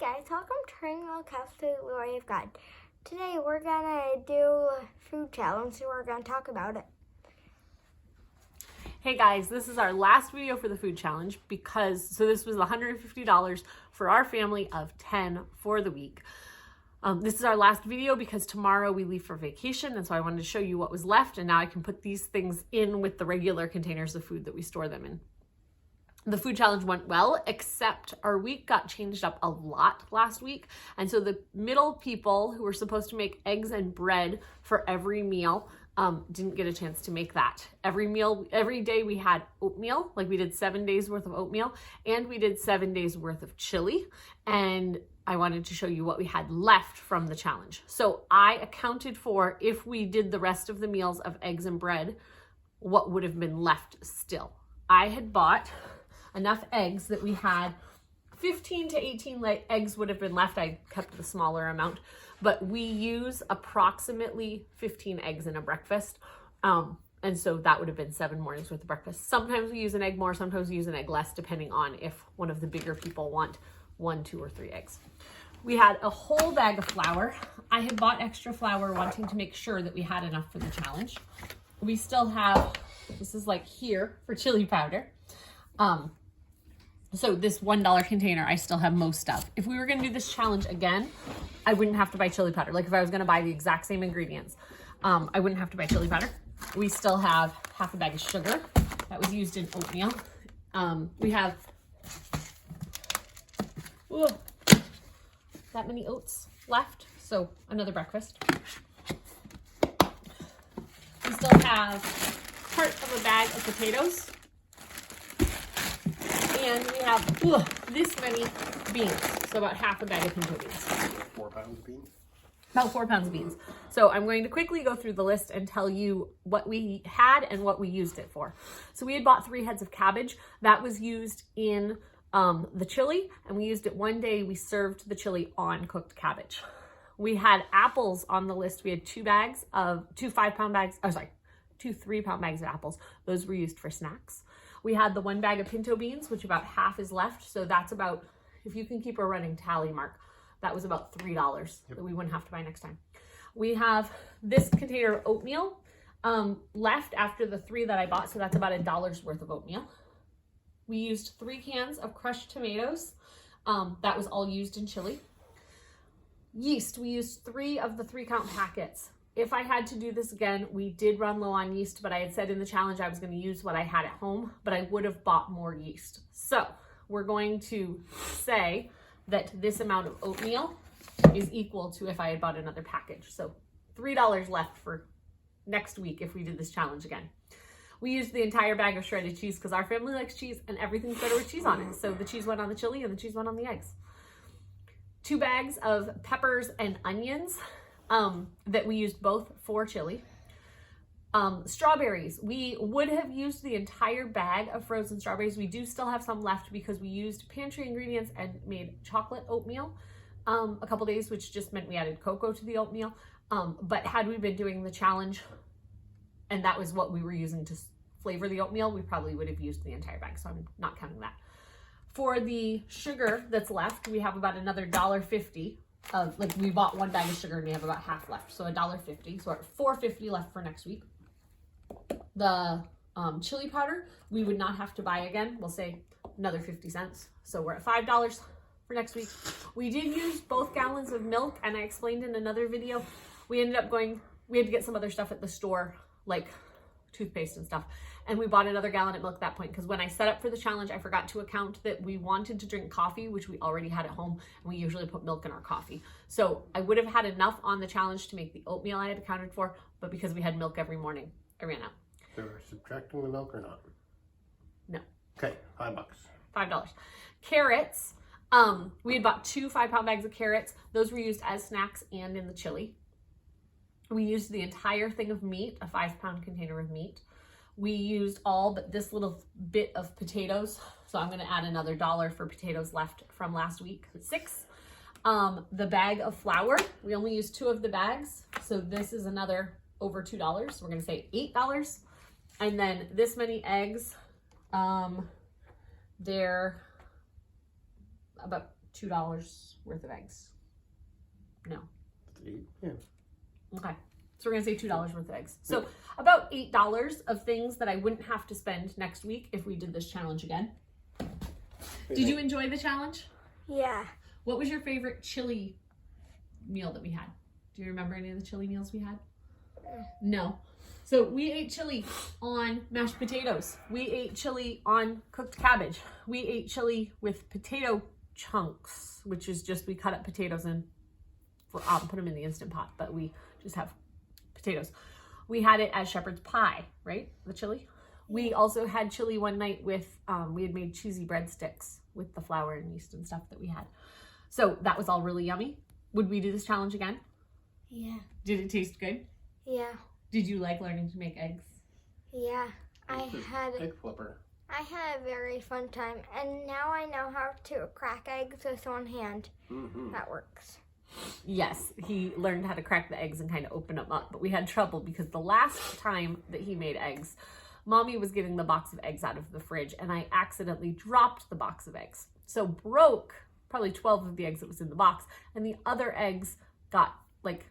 guys, welcome to Rainbow House to the Glory of God. Today we're gonna do a food challenge, so we're gonna talk about it. Hey guys, this is our last video for the food challenge so this was $150 for our family of 10 for the week. This is our last video because tomorrow we leave for vacation, and so I wanted to show you what was left, and now I can put these things in with the regular containers of food that we store them in. The food challenge went well, except our week got changed up a lot last week. And so the middle people who were supposed to make eggs and bread for every meal didn't get a chance to make that. Every day we had oatmeal, like we did 7 days worth of oatmeal, and we did 7 days worth of chili. And I wanted to show you what we had left from the challenge. So I accounted for, if we did the rest of the meals of eggs and bread, what would have been left still. I had bought enough eggs that we had 15 to 18 eggs would have been left. I kept the smaller amount, but we use approximately 15 eggs in a breakfast. And so that would have been 7 mornings worth of breakfast. Sometimes we use an egg more, sometimes we use an egg less, depending on if one of the bigger people want 1, 2, or 3 eggs. We had a whole bag of flour. I had bought extra flour wanting to make sure that we had enough for the challenge. We still have, this is like here for chili powder. So this $1 container, I still have most of. If we were gonna do this challenge again, I wouldn't have to buy chili powder. Like if I was gonna buy the exact same ingredients, I wouldn't have to buy chili powder. We still have half a bag of sugar that was used in oatmeal. We have that many oats left, so another breakfast. We still have part of a bag of potatoes. And we have this many beans, so about half a bag of pinto beans. 4 pounds of beans? About 4 pounds of beans. So I'm going to quickly go through the list and tell you what we had and what we used it for. So we had bought 3 heads of cabbage. That was used in the chili, and we used it one day. We served the chili on cooked cabbage. We had apples on the list. We had 2 3-pound bags of apples. Those were used for snacks. We had the 1 bag of pinto beans, which about half is left. So that's about, if you can keep a running tally, Mark, that was about $3 that we wouldn't have to buy next time. We have this container of oatmeal left after the 3 that I bought. So that's about $1 worth of oatmeal. We used 3 cans of crushed tomatoes. That was all used in chili. Yeast, we used 3 of the 3-count packets. If I had to do this again, we did run low on yeast, but I had said in the challenge I was going to use what I had at home, but I would have bought more yeast. So we're going to say that this amount of oatmeal is equal to if I had bought another package. So $3 left for next week if we did this challenge again. We used the entire bag of shredded cheese because our family likes cheese and everything's better with cheese on it. So the cheese went on the chili and the cheese went on the eggs. 2 bags of peppers and onions. That we used both for chili. Strawberries, we would have used the entire bag of frozen strawberries. We do still have some left because we used pantry ingredients and made chocolate oatmeal a couple days, which just meant we added cocoa to the oatmeal. But had we been doing the challenge and that was what we were using to flavor the oatmeal, we probably would have used the entire bag, so I'm not counting that. For the sugar that's left, we have about another $1.50 we bought 1 bag of sugar and we have about half left, so $1.50. So we're at $4.50 left for next week. The chili powder we would not have to buy again. We'll say another 50 cents, so we're at $5 for next week. We did use both gallons of milk, and I explained in another video we had to get some other stuff at the store, like toothpaste and stuff, and we bought another gallon of milk at that point because when I set up for the challenge, I forgot to account that we wanted to drink coffee, which we already had at home, and we usually put milk in our coffee. So I would have had enough on the challenge to make the oatmeal I had accounted for, but because we had milk every morning, I ran out. So we're subtracting the milk or not? No. Okay, $5. $5. Carrots, we had bought 2 5-pound bags of carrots. Those were used as snacks and in the chili. We used the entire thing of meat, a 5-pound container of meat. We used all but this little bit of potatoes. So I'm going to add another $1 for potatoes left from last week, 6. The bag of flour, we only used 2 of the bags. So this is another over $2. We're going to say $8. And then this many eggs, they're about $2 worth of eggs. No. Yeah. Okay. So we're going to say $2 worth of eggs. So about $8 of things that I wouldn't have to spend next week if we did this challenge again. Did you enjoy the challenge? Yeah. What was your favorite chili meal that we had? Do you remember any of the chili meals we had? No. So we ate chili on mashed potatoes. We ate chili on cooked cabbage. We ate chili with potato chunks, which is just we cut up potatoes and put them in the Instant Pot, but we just have potatoes. We had it as shepherd's pie, right? The chili. We also had chili one night with, we had made cheesy breadsticks with the flour and yeast and stuff that we had. So that was all really yummy. Would we do this challenge again? Yeah. Did it taste good? Yeah. Did you like learning to make eggs? Yeah. I had Egg flipper. a very fun time, and now I know how to crack eggs with one hand. Mm-hmm. That works. Yes, he learned how to crack the eggs and kind of open them up, but we had trouble because the last time that he made eggs, Mommy was getting the box of eggs out of the fridge and I accidentally dropped the box of eggs. So broke probably 12 of the eggs that was in the box, and the other eggs got like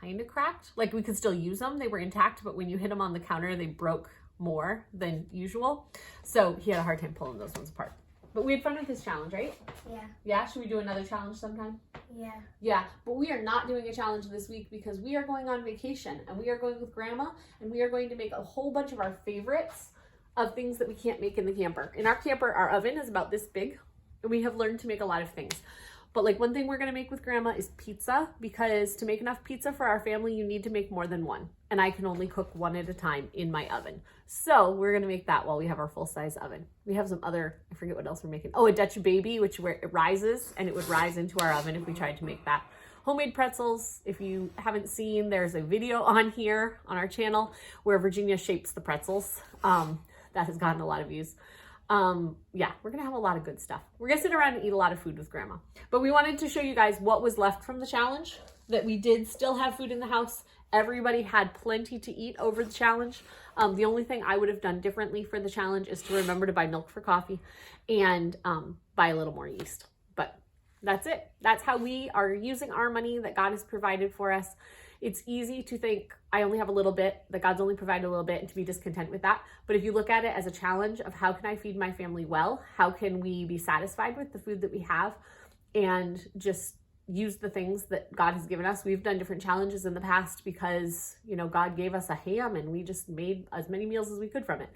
kind of cracked. Like we could still use them. They were intact, but when you hit them on the counter, they broke more than usual. So he had a hard time pulling those ones apart. But we had fun with this challenge, right? Yeah. Yeah, should we do another challenge sometime? Yeah. Yeah, but we are not doing a challenge this week because we are going on vacation and we are going with Grandma and we are going to make a whole bunch of our favorites of things that we can't make in the camper. In our camper, our oven is about this big and we have learned to make a lot of things. But like one thing we're gonna make with Grandma is pizza, because to make enough pizza for our family, you need to make more than one. And I can only cook one at a time in my oven. So we're gonna make that while we have our full-size oven. We have some other, I forget what else we're making. Oh, a Dutch baby, which where it rises and it would rise into our oven if we tried to make that. Homemade pretzels. If you haven't seen, there's a video on here on our channel where Virginia shapes the pretzels. That has gotten a lot of views. Yeah, we're gonna have a lot of good stuff. We're gonna sit around and eat a lot of food with Grandma. But we wanted to show you guys what was left from the challenge, that we did still have food in the house. Everybody had plenty to eat over the challenge. The only thing I would have done differently for the challenge is to remember to buy milk for coffee and buy a little more yeast. But that's it. That's how we are using our money that God has provided for us. It's easy to think, I only have a little bit, that God's only provided a little bit, and to be discontent with that. But if you look at it as a challenge of how can I feed my family well? How can we be satisfied with the food that we have and just use the things that God has given us? We've done different challenges in the past because, you know, God gave us a ham and we just made as many meals as we could from it.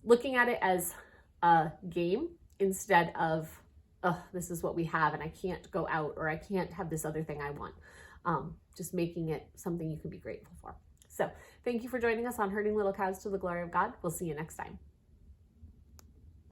Looking at it as a game instead of, oh, this is what we have and I can't go out or I can't have this other thing I want. Just making it something you can be grateful for. So thank you for joining us on Herding Little Cows to the Glory of God. We'll see you next time.